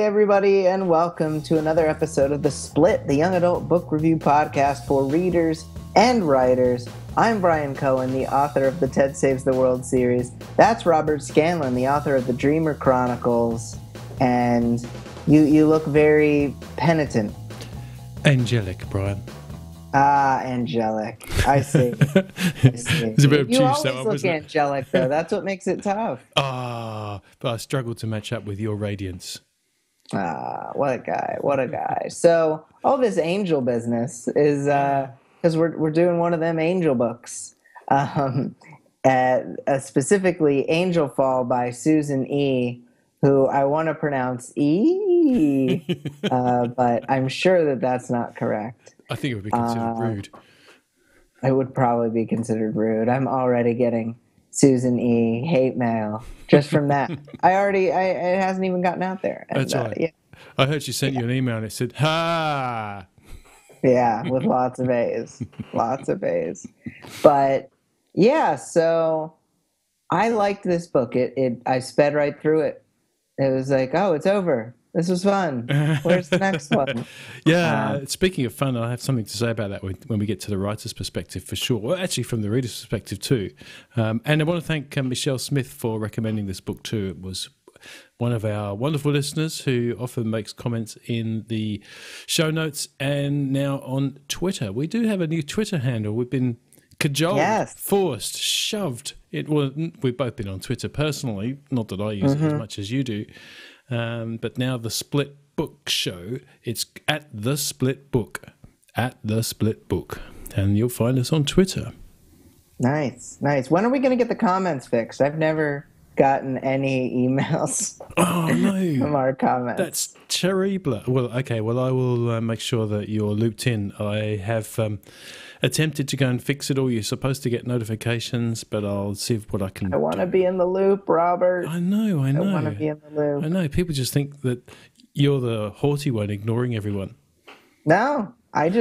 everybody, and welcome to another episode of The Split, the young adult book review podcast for readers and writers. I'm Brian Cohen, the author of the Ted Saves the World series. That's Robert Scanlon, the author of the Dreamer Chronicles. And you look very penitent. Angelic, Brian. Ah, angelic. I see. It's a bit of You juice, always that one, look wasn't it? angelic, though. That's what makes it tough. But I struggled to match up with your radiance. Ah, what a guy. What a guy. So all this angel business is because we're doing one of them angel books. Specifically Angelfall by Susan E., who I want to pronounce E, but I'm sure that that's not correct. I think it would be considered rude. It would probably be considered rude. I'm already getting Susan E. hate mail just from that. It hasn't even gotten out there. And, That's right. Yeah. I heard she sent you an email and it said, "Ha!" Yeah, with lots of A's. Lots of A's. But yeah, so I liked this book. I sped right through it. It was like, oh, it's over. This was fun. Where's the next one? Yeah, speaking of fun, I have something to say about that when we get to the writer's perspective, for sure. Well, actually, from the reader's perspective, too. And I want to thank Michelle Smith for recommending this book, too. It was one of our wonderful listeners who often makes comments in the show notes and now on Twitter. We do have a new Twitter handle. We've been cajoled, forced, shoved. We've both been on Twitter personally, not that I use it as much as you do. But now the Split Book Show, it's at The Split Book, and you'll find us on Twitter. Nice. When are we going to get the comments fixed? I've never gotten any emails from our comments. That's terrible. Well, okay, well, I will make sure that you're looped in. I have attempted to go and fix it all. You're supposed to get notifications, but I'll see what I can do. I want to be in the loop, Robert. I know. I want to be in the loop. I know. People just think that you're the haughty one ignoring everyone. No, I've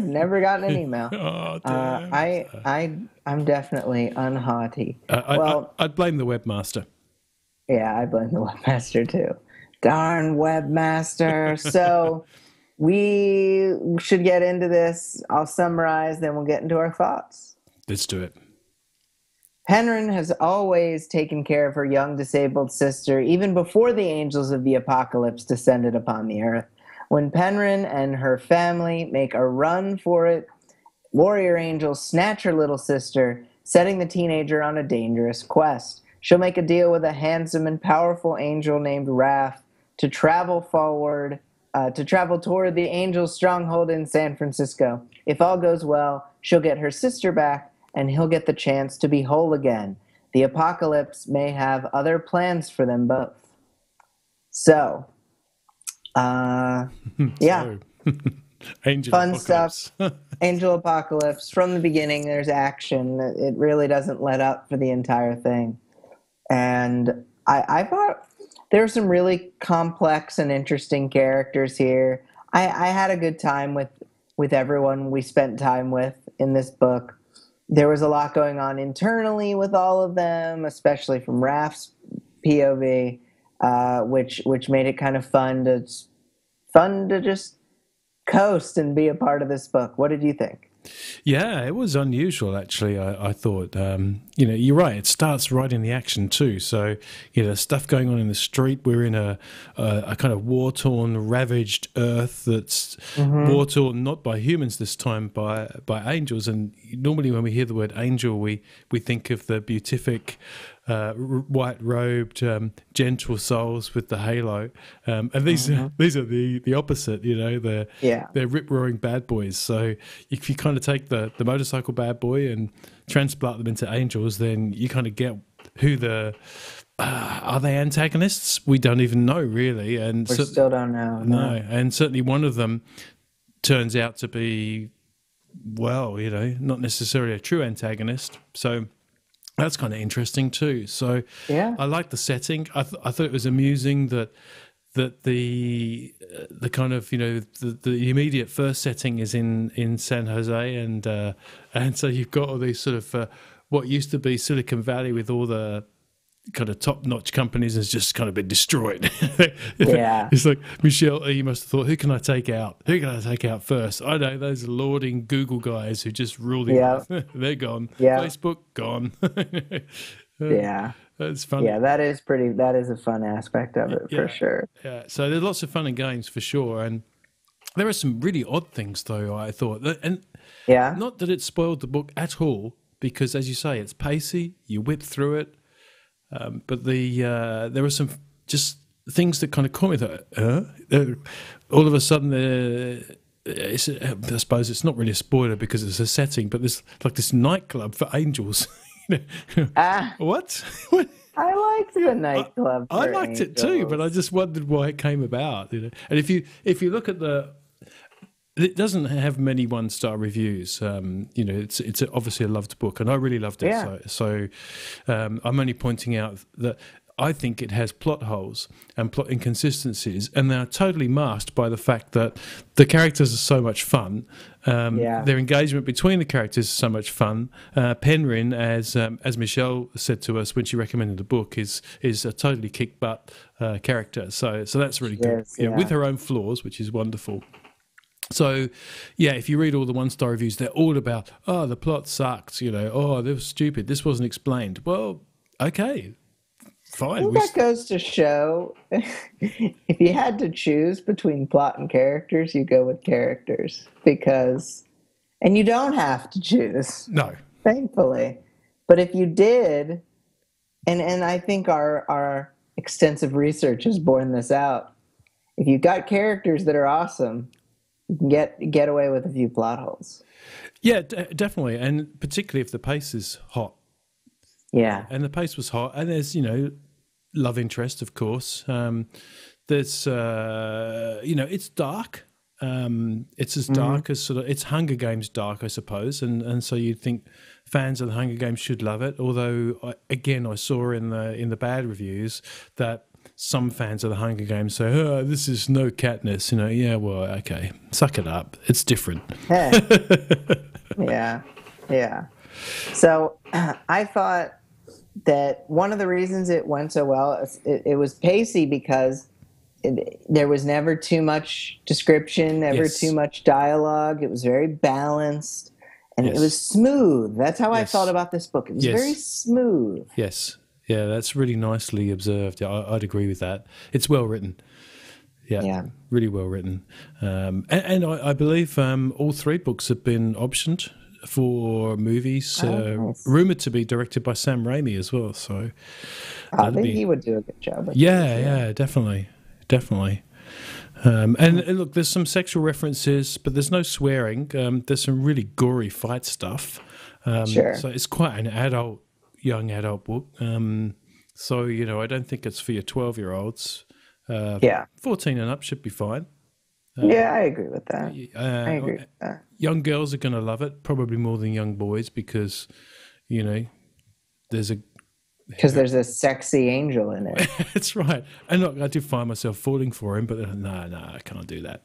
never gotten an email. Oh, damn. I'm definitely unhaughty. I'd blame the webmaster. Yeah, I blame the webmaster too. Darn webmaster. So we should get into this. I'll summarize, then we'll get into our thoughts. Let's do it. Penryn has always taken care of her young disabled sister, even before the angels of the apocalypse descended upon the earth. When Penryn and her family make a run for it, warrior angels snatch her little sister, setting the teenager on a dangerous quest. She'll make a deal with a handsome and powerful angel named Raph to travel toward the angel's stronghold in San Francisco. If all goes well, she'll get her sister back, and he'll get the chance to be whole again. The apocalypse may have other plans for them both. So, yeah. Angel Fun apocalypse. stuff. Angel apocalypse. From the beginning, there's action. It really doesn't let up for the entire thing. And I thought there were some really complex and interesting characters here. I had a good time with everyone we spent time with in this book. There was a lot going on internally with all of them, especially from Raph's POV, which made it kind of fun to just coast and be a part of this book. What did you think? Yeah, it was unusual, actually, I thought. You're right. It starts right in the action, too. So, stuff going on in the street. We're in a kind of war-torn, ravaged earth that's war-torn, not by humans this time, by angels. And normally when we hear the word angel, we think of the beautific, white-robed, gentle souls with the halo. And these are the opposite, they're rip-roaring bad boys. So if you kind of take the motorcycle bad boy and transplant them into angels, then you kind of get who are they antagonists? We don't even know, really. And we still don't know. No, and certainly one of them turns out to be, not necessarily a true antagonist. So that's kind of interesting too. So yeah, I like the setting. I thought it was amusing that the kind of the immediate first setting is in San Jose, and so you've got all these sort of what used to be Silicon Valley with all the kind of top-notch companies has just kind of been destroyed. Yeah. It's like, Michelle, you must have thought, who can I take out? Who can I take out first? I know those lording Google guys who just rule the Yeah. earth. They're gone. Yeah. Facebook, gone. Yeah. That's funny. Yeah, that is a fun aspect of it for Yeah. sure. Yeah. So there's lots of fun and games for sure. And there are some really odd things, though, I thought. And Yeah. not that it spoiled the book at all, because, as you say, it's pacey. You whip through it. But there were some just things that kind of caught me that all of a sudden, I suppose it's not really a spoiler because it's a setting, but there's like this nightclub for angels. Ah, What? What? I liked the nightclub I for liked it too, but I angels. just wondered why it came about. And if you look at it doesn't have many 1-star reviews. It's obviously a loved book, and I really loved it. Yeah. I'm only pointing out that I think it has plot holes and plot inconsistencies, and they're totally masked by the fact that the characters are so much fun. Yeah. Their engagement between the characters is so much fun. Penryn, as Michelle said to us when she recommended the book, is a totally kick butt character. So that's really good. Yes, yeah. With her own flaws, which is wonderful. So, yeah, if you read all the 1-star reviews, they're all about, oh, the plot sucks, oh, that was stupid, this wasn't explained. Well, okay, I fine. think that goes to show if you had to choose between plot and characters, you go with characters and you don't have to choose, No. thankfully. But if you did, and I think our extensive research has borne this out, if you've got characters that are awesome, you can get away with a few plot holes. Yeah, definitely, and particularly if the pace is hot. Yeah. And the pace was hot, and there's, love interest, of course. There's, it's dark. It's as dark as it's Hunger Games dark, I suppose, and so you'd think fans of the Hunger Games should love it. Although, I saw in the bad reviews that some fans of the Hunger Games say, "Oh, this is no Katniss." Yeah, well, okay, suck it up. It's different. Hey. Yeah. Yeah. So I thought that one of the reasons it went so well, it was pacey because there was never too much description, never Yes. too much dialogue. It was very balanced, and Yes. it was smooth. That's how I Yes. felt about this book. It was Yes. very smooth. Yes, yeah, that's really nicely observed. Yeah, I'd agree with that. It's well written. Yeah, Yeah. really well written. And I believe all 3 books have been optioned for movies, Nice. rumored to be directed by Sam Raimi as well. So I that'd think be he would do a good job. yeah, definitely. And look, there's some sexual references, but there's no swearing. There's some really gory fight stuff. Sure. So it's quite an young adult book. So I don't think it's for your 12-year-olds. Yeah. 14 and up should be fine. Yeah, I agree with that. I agree with that. Young girls are going to love it, probably more than young boys, because there's a Because there's a sexy angel in it. That's right. And look, I did find myself falling for him, but no, I can't do that.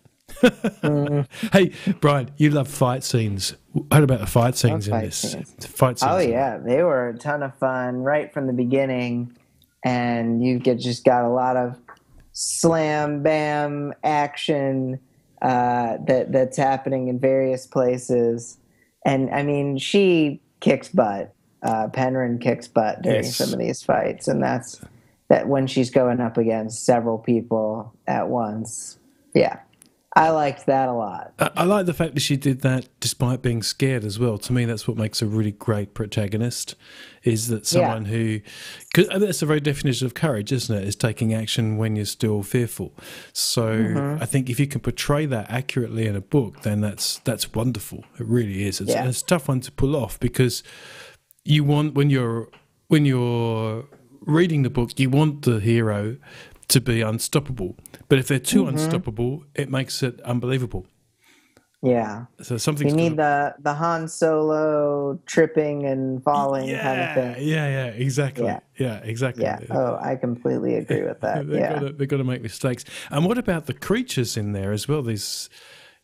Hey, Brian, you love fight scenes. What about the fight scenes in fight this? scenes. Fight scenes. Oh yeah, they were a ton of fun right from the beginning, and just got a lot of slam bam action that's happening in various places. And I mean, she kicks butt. Penryn kicks butt during Yes. some of these fights, and that when she's going up against several people at once. Yeah, I liked that a lot. I like the fact that she did that despite being scared as well. To me, that's what makes a really great protagonist, is that someone who... Cause that's the very definition of courage, isn't it? Is taking action when you're still fearful. So I think if you can portray that accurately in a book, then that's wonderful. It really is. It's a tough one to pull off because you want, when you're reading the book, you want the hero to be unstoppable. But if they're too unstoppable, it makes it unbelievable. Yeah. So something's You need the Han Solo tripping and falling kind of thing. Yeah, exactly. Yeah, exactly. Yeah. Oh, I completely agree with that. They've got to make mistakes. And what about the creatures in there as well? It's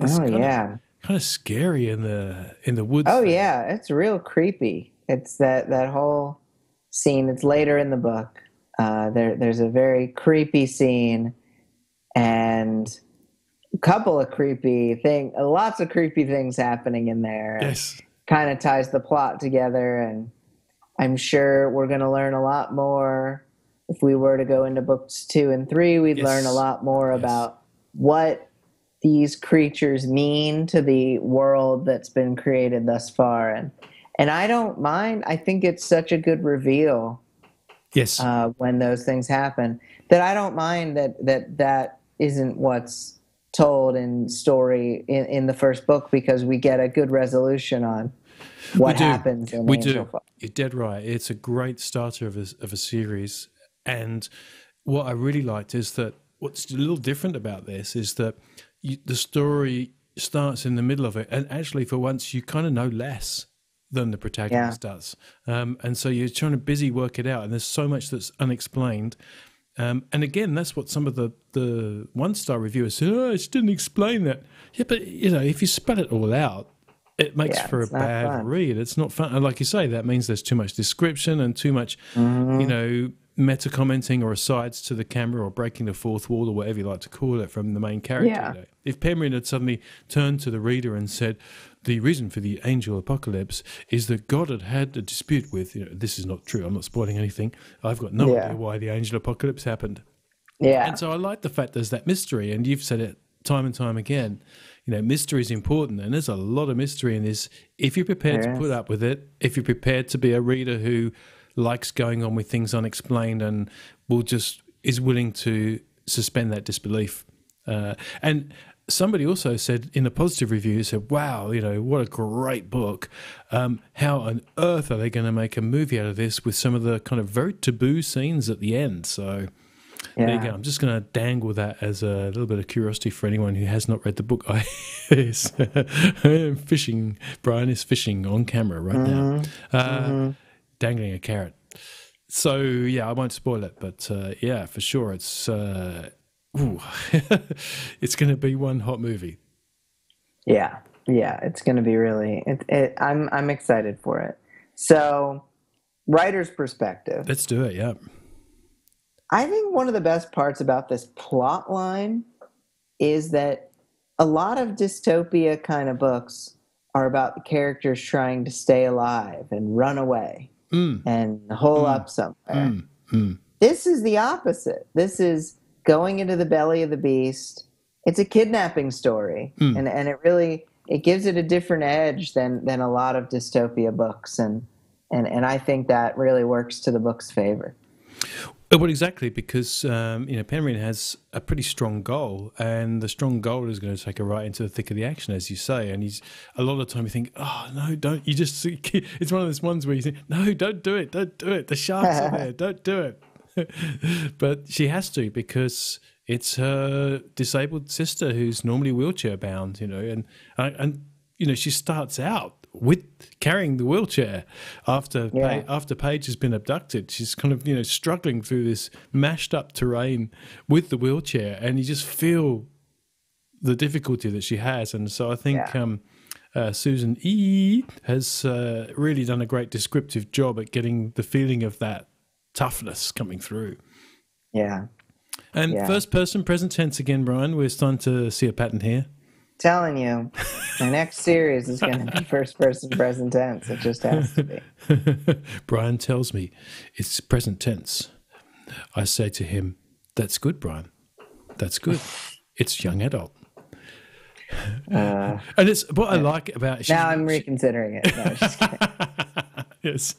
kind of scary in the woods. Oh yeah, it's real creepy. It's that whole scene. It's later in the book There's a very creepy scene and a couple of lots of creepy things happening in there, and Yes. kind of ties the plot together. And I'm sure we're going to learn a lot more. If we were to go into books 2 and 3, we'd learn a Yes. lot more Yes. about what these creatures mean to the world that's been created thus far. And I don't mind. I think it's such a good reveal Yes. when those things happen that I don't mind that isn't what's told in the first book, because we get a good resolution on We what do. happens in We do. Angelfall. You're dead right. It's a great starter of a series. And what I really liked is that what's a little different about this is that the story starts in the middle of it. And actually, for once, you kind of know less than the Yeah, protagonist does. And so you're trying to busy work it out. And there's so much that's unexplained. And again, that's what some of the one-star reviewers said, oh, it didn't explain that. Yeah, but, if you spell it all out, it makes yeah, for a it's not bad fun. read. It's not fun. And like you say, that means there's too much description and too much, Hmm. meta commenting or asides to the camera or breaking the fourth wall or whatever you like to call it from the main character. Yeah, If Penryn had suddenly turned to the reader and said, the reason for the angel apocalypse is that God had a dispute with, this is not true. I'm not spoiling anything. I've got no idea yeah, why the angel apocalypse happened. And yeah. so I like the fact there's that mystery, and you've said it time and time again. Mystery is important, and there's a lot of mystery in this. If you're prepared to There put is. up with it, if you're prepared to be a reader who likes going on with things unexplained and is willing to suspend that disbelief. And somebody also said in a positive review, said, "Wow, what a great book! How on earth are they going to make a movie out of this with some of the kind of very taboo scenes at the end?" So there you go. Yeah. I'm just going to dangle that as a little bit of curiosity for anyone who has not read the book. I am fishing. Brian is fishing on camera right now, Hmm. Hmm. dangling a carrot. So yeah, I won't spoil it, but yeah, for sure, it's ooh, it's going to be one hot movie. Yeah, yeah. It's going to be really. I'm excited for it. So, writer's perspective. Let's do it. Yeah. I think one of the best parts about this plot line is that a lot of dystopia kind of books are about the characters trying to stay alive and run away Mm, and hole mm, up somewhere. mm, mm. This is the opposite. This is going into the belly of the beast. It's a kidnapping story, Mm. and it gives it a different edge than a lot of dystopia books, and I think that really works to the book's favor. Well, exactly, because Penryn has a pretty strong goal, and the strong goal is going to take her right into the thick of the action, as you say. And he's a lot of the time you think, oh no, don't you just? It's one of those ones where you think, no, don't do it, don't do it. The sharks are there, don't do it. But she has to because it's her disabled sister who's normally wheelchair bound, and she starts out with carrying the wheelchair after Yeah, after Paige has been abducted. She's kind of struggling through this mashed up terrain with the wheelchair, and you just feel the difficulty that she has. And so I think yeah, Susan E has really done a great descriptive job at getting the feeling of that toughness coming through. yeah, And yeah. first person present tense again, Brian. We're starting to see a pattern here. Telling you, my next series is going to be first person present tense. It just has to be. Brian tells me it's present tense. I say to him, "That's good, Brian. That's good. It's young adult." Uh, And it's what I like about she's, Now I'm reconsidering it. No, just kidding. yes,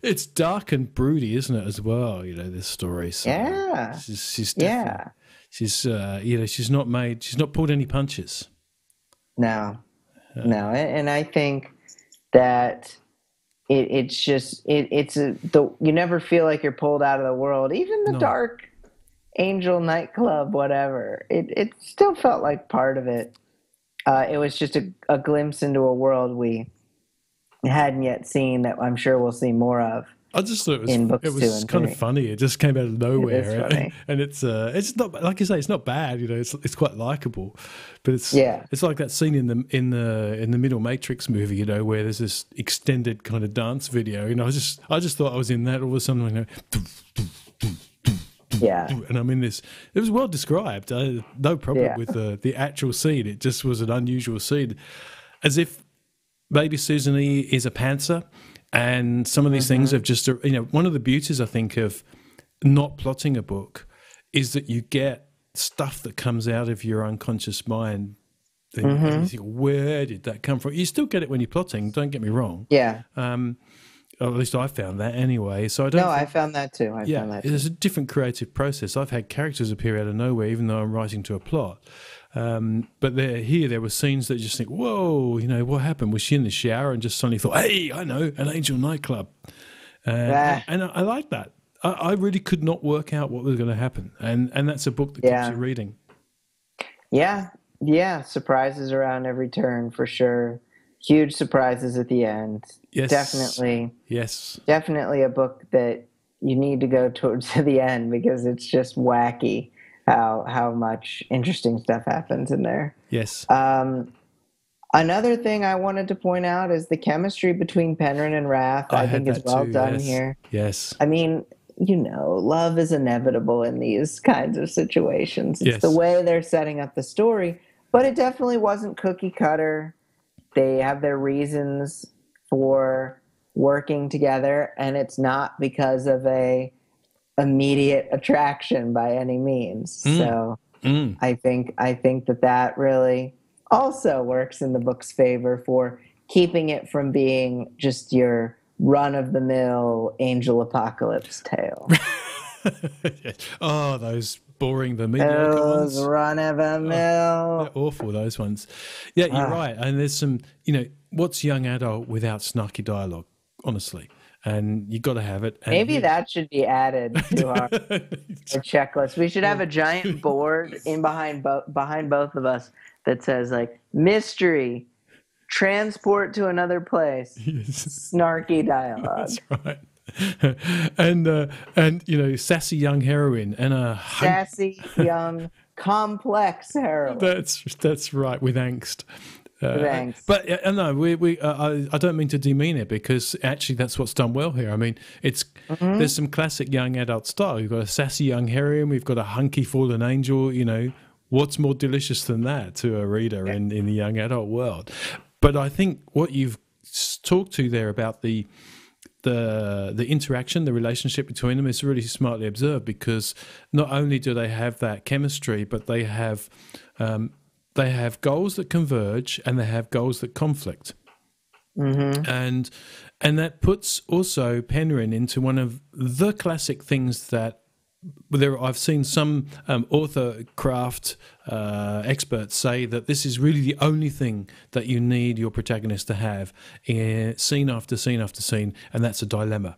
it's dark and broody, isn't it? As well, this story. So Yeah, she's definitely yeah. she's not pulled any punches. No, no, and I think that you never feel like you're pulled out of the world. Even the No, dark angel nightclub, whatever. It still felt like part of it. It was just a glimpse into a world we hadn't yet seen that I'm sure we'll see more of. I just thought in it books two was and kind of three. funny. It just came out of It is nowhere, funny. and it's not like you say, it's not bad. You know, it's quite likable, but Yeah. it's like that scene in the middle Matrix movie, you know, where there's this extended kind of dance video. You know, I just thought I was in that. All of a sudden, you know, Yeah. and I'm in this. It was well described. No problem Yeah. with the actual scene. It just was an unusual scene, as if maybe Susan E is a pantser, and some of these things have just, you know, one of the beauties I think of not plotting a book is that you get stuff that comes out of your unconscious mind, and you think, where did that come from? You still get it when you're plotting. Don't get me wrong. Yeah. Or at least I found that anyway. So I No, don't. I found that too. I Yeah, found that there's too. a different creative process. I've had characters appear out of nowhere, even though I'm writing to a plot. But there were scenes that you just think, whoa, you know, what happened? Was she in the shower and just suddenly thought, hey, I know, an Angel nightclub? Ah, And I like that. I really could not work out what was going to happen. And that's a book that keeps you yeah. reading. Yeah. Yeah. Surprises around every turn for sure. Huge surprises at the end. Yes. Definitely, Yes. definitely a book that you need to go towards the end because it's just wacky how much interesting stuff happens in there. Yes. Um, Another thing I wanted to point out is the chemistry between Penryn and Wrath, I I had think is that well too. done Yes. here. Yes. I mean, you know, love is inevitable in these kinds of situations. It's the Yes. way they're setting up the story, but it definitely wasn't cookie cutter. They have their reasons for working together, and it's not because of a immediate attraction by any means. Mm. So Mm. I think that really also works in the book's favor for keeping it from being just your run of the mill angel apocalypse tale. Oh, those boring, the mediocre Those ones. run of the Oh, they're mill. awful, those ones. Yeah, you're Ah, right. And there's some, you know, what's young adult without snarky dialogue, honestly? And you got to have it. And maybe here's. that should be added to our checklist. We should have a giant board in behind both of us that says like mystery, transport to another place, Yes, snarky dialogue. that's right. And you know, sassy young heroine and a hunk. Sassy, young, complex heroine. That's right, with angst. Thanks. But no, I don't mean to demean it, because actually that's what's done well here. I mean, there's some classic young adult style. We've got a sassy young heroine, we've got a hunky fallen angel. You know, what's more delicious than that to a reader in the young adult world? But I think what you've talked to there about the interaction, the relationship between them is really smartly observed, because not only do they have that chemistry, but they have goals that converge and they have goals that conflict. And that puts also Penryn into one of the classic things that I've seen some author craft experts say that this is really the only thing that you need your protagonist to have in scene after scene after scene, and that's a dilemma.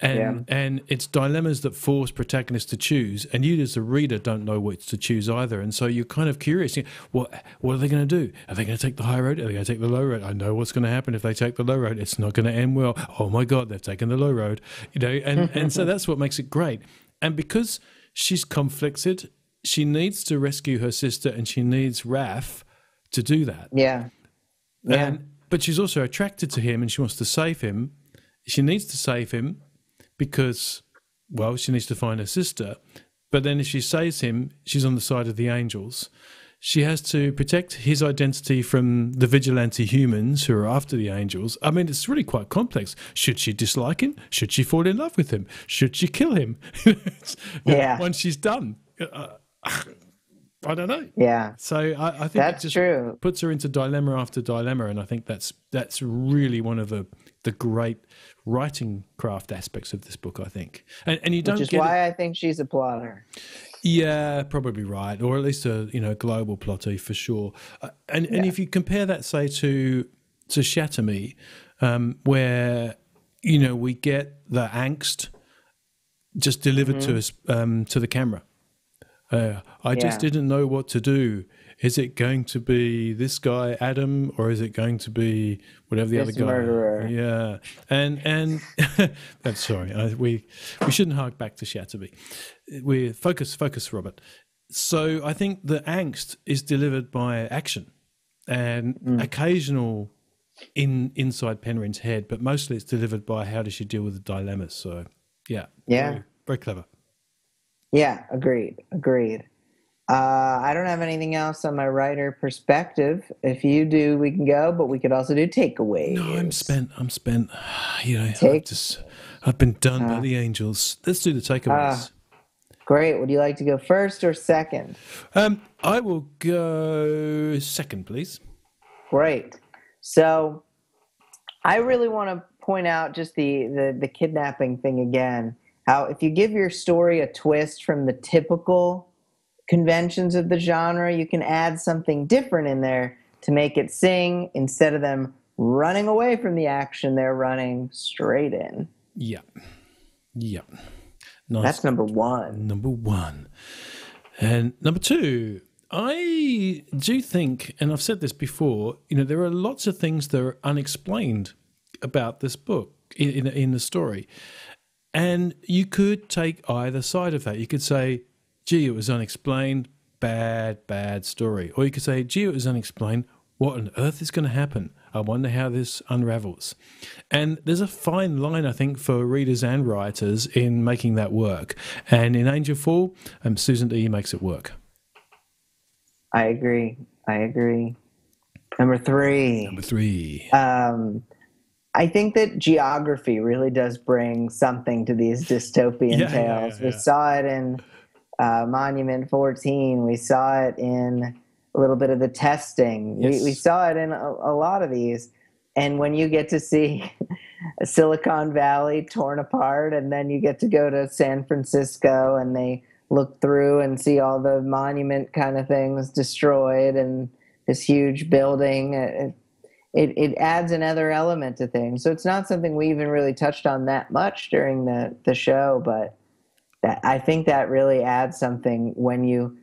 And it's dilemmas that force protagonists to choose, and you as a reader don't know which to choose either. And so you're kind of curious, what are they going to do? Are they going to take the high road? Are they going to take the low road? I know what's going to happen if they take the low road. It's not going to end well. Oh my God, they've taken the low road. You know, and so that's what makes it great. And because she's conflicted, she needs to rescue her sister, and she needs Raph to do that. Yeah. Yeah. But she's also attracted to him, and she wants to save him. She needs to save him because, well, she needs to find her sister. But then if she saves him, she's on the side of the angels. She has to protect his identity from the vigilante humans who are after the angels. I mean, it's really quite complex. Should she dislike him? Should she fall in love with him? Should she kill him? Yeah. Once she's done. I don't know. Yeah. So I think That's it just true. puts her into dilemma after dilemma, and I think that's really one of the great writing craft aspects of this book, I think. And you don't Which is get why it. I think she's a plotter. Yeah, probably right, or at least a global plotter for sure. And if you compare that, say, to Shatter Me, where we get the angst just delivered to us to the camera. I just didn't know what to do. is it going to be this guy Adam, or is it going to be whatever the other This guy? murderer. Yeah, and I'm sorry, we shouldn't hark back to Shatterby. We focus, Robert. So I think the angst is delivered by action and occasional inside Penryn's head, but mostly it's delivered by how does she deal with the dilemmas. So yeah, very, very clever. Yeah, agreed. I don't have anything else on my writer perspective. If you do, we can go, but we could also do takeaways. No, I'm spent. You know, I've been done by the angels. Let's do the takeaways. Great. Would you like to go first or second? I will go second, please. Great. So I really want to point out just the kidnapping thing again. How if you give your story a twist from the typical conventions of the genre, you can add something different in there to make it sing. Instead of them running away from the action, they're running straight in. Yeah. Nice. That's number one. And number two, I do think, and I've said this before, you know, there are lots of things that are unexplained about this book in the story. And you could take either side of that. You could say, gee, it was unexplained, bad story. Or you could say, gee, it was unexplained, what on earth is going to happen? I wonder how this unravels. And there's a fine line, I think, for readers and writers in making that work. And in Angelfall, Susan D. makes it work. I agree. Number three. I think that geography really does bring something to these dystopian tales. We saw it in Monument 14. We saw it in a little bit of the testing. Yes. We saw it in a lot of these. And when you get to see Silicon Valley torn apart, and then you get to go to San Francisco and they look through and see all the monument kind of things destroyed and this huge building, it adds another element to things. So it's not something we even really touched on that much during the show, but I think that really adds something when you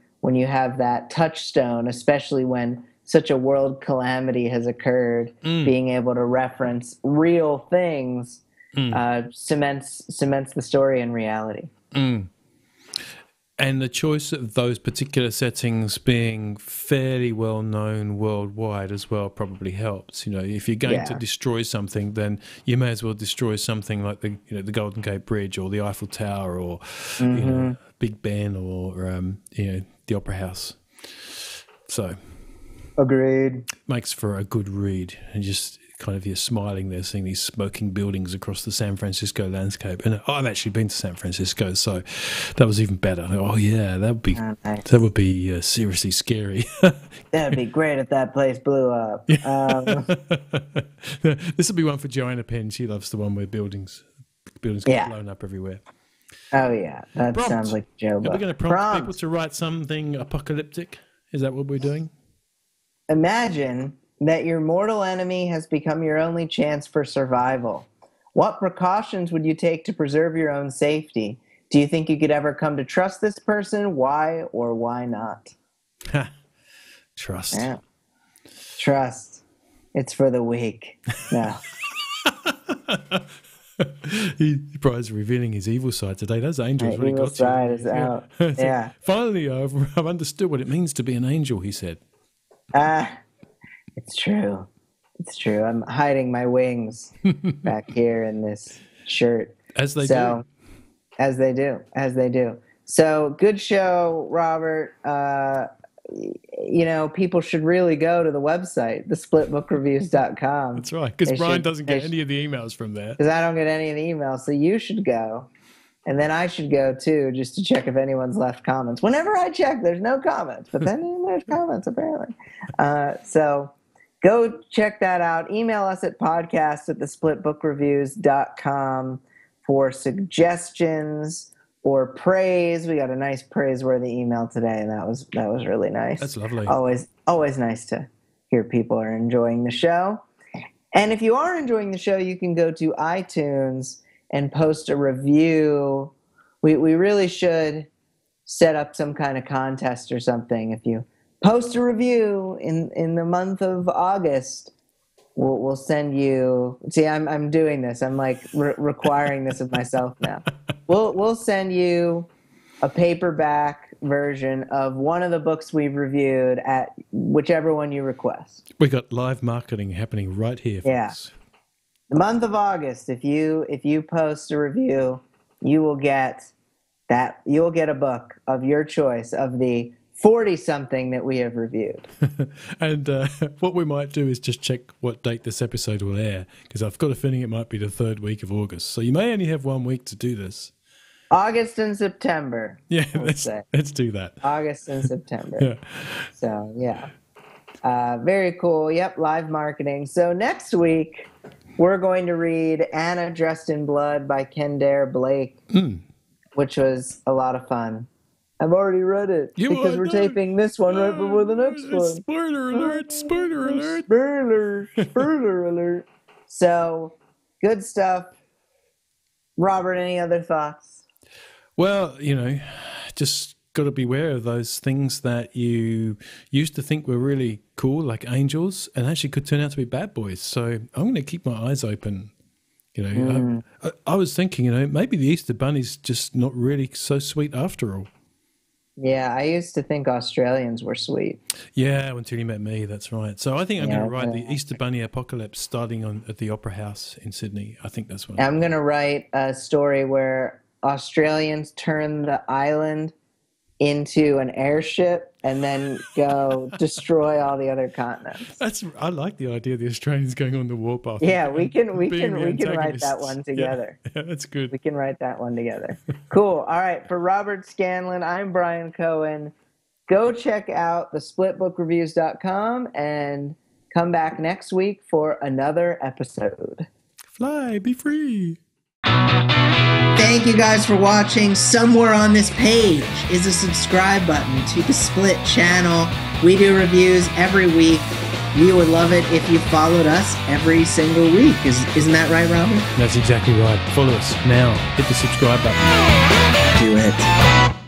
have that touchstone, especially when such a world calamity has occurred. Being able to reference real things cements the story in reality. And the choice of those particular settings being fairly well known worldwide as well probably helps. You know, if you're going to destroy something, then you may as well destroy something like the Golden Gate Bridge or the Eiffel Tower or you know, Big Ben or the Opera House. So, agreed. Makes for a good read, and just kind of you're smiling there, seeing these smoking buildings across the San Francisco landscape. And I've actually been to San Francisco, so that was even better. Oh yeah, that would be seriously scary. That'd be great if that place blew up. This would be one for Joanna Penn. She loves the one where buildings get blown up everywhere. Oh yeah, that sounds like Joe. Are we going to prompt people to write something apocalyptic? Is that what we're doing? Imagine that your mortal enemy has become your only chance for survival. What precautions would you take to preserve your own safety? Do you think you could ever come to trust this person? Why or why not? Trust. Yeah. Trust. It's for the weak. No. He probably is revealing his evil side today. Those angels really got you. Evil side is out. Yeah. Finally, I've understood what it means to be an angel, he said. It's true. I'm hiding my wings back here in this shirt. As they do. As they do. So, good show, Robert. People should really go to the website, thesplitbookreviews.com. That's right, because Brian doesn't get any of the emails from there. Because I don't get any of the emails, so you should go. And then I should go, too, just to check if anyone's left comments. Whenever I check, there's no comments. But then there's comments, apparently. So go check that out. Email us at podcast@thesplitbookreviews.com for suggestions or praise. We got a nice praiseworthy email today, and that was really nice. That's lovely. Always nice to hear people are enjoying the show. And if you are enjoying the show, you can go to iTunes and post a review. We really should set up some kind of contest or something. If you post a review in the month of August. We'll send you. See, I'm doing this. I'm like requiring this of myself now. We'll send you a paperback version of one of the books we've reviewed at whichever one you request. We got live marketing happening right here, folks. The month of August, if you post a review, you will get a book of your choice of the 40-something that we have reviewed. And what we might do is just check what date this episode will air, because I've got a feeling it might be the 3rd week of August. So you may only have 1 week to do this. August and September. Yeah, let's do that. August and September. Yeah. So, yeah. Very cool. Yep, live marketing. So next week, we're going to read Anna Dressed in Blood by Kendare Blake, which was a lot of fun. I've already read it because we're taping this one right before the next one. Spoiler alert, spoiler alert. Spoiler alert. So, good stuff. Robert, any other thoughts? Well, just got to beware of those things that you used to think were really cool, like angels, and actually could turn out to be bad boys. So I'm going to keep my eyes open. I was thinking, maybe the Easter Bunny's just not really so sweet after all. Yeah, I used to think Australians were sweet. Yeah, until you met me, that's right. So I think I'm going to write the Easter Bunny apocalypse starting at the Opera House in Sydney. I think that's what I'm going to write a story where Australians turn the island into an airship and then go destroy all the other continents. I like the idea of the Australians going on the warpath. Yeah, we can write that one together. Yeah, that's good. We can write that one together. Cool. All right. For Robert Scanlon, I'm Brian Cohen. Go check out the splitbookreviews.com and come back next week for another episode. Fly, be free. Thank you guys for watching. Somewhere on this page is a subscribe button to the Split channel. We do reviews every week. We would love it if you followed us every single week. Isn't that right, Robert? That's exactly right. Follow us now. Hit the subscribe button. Do it.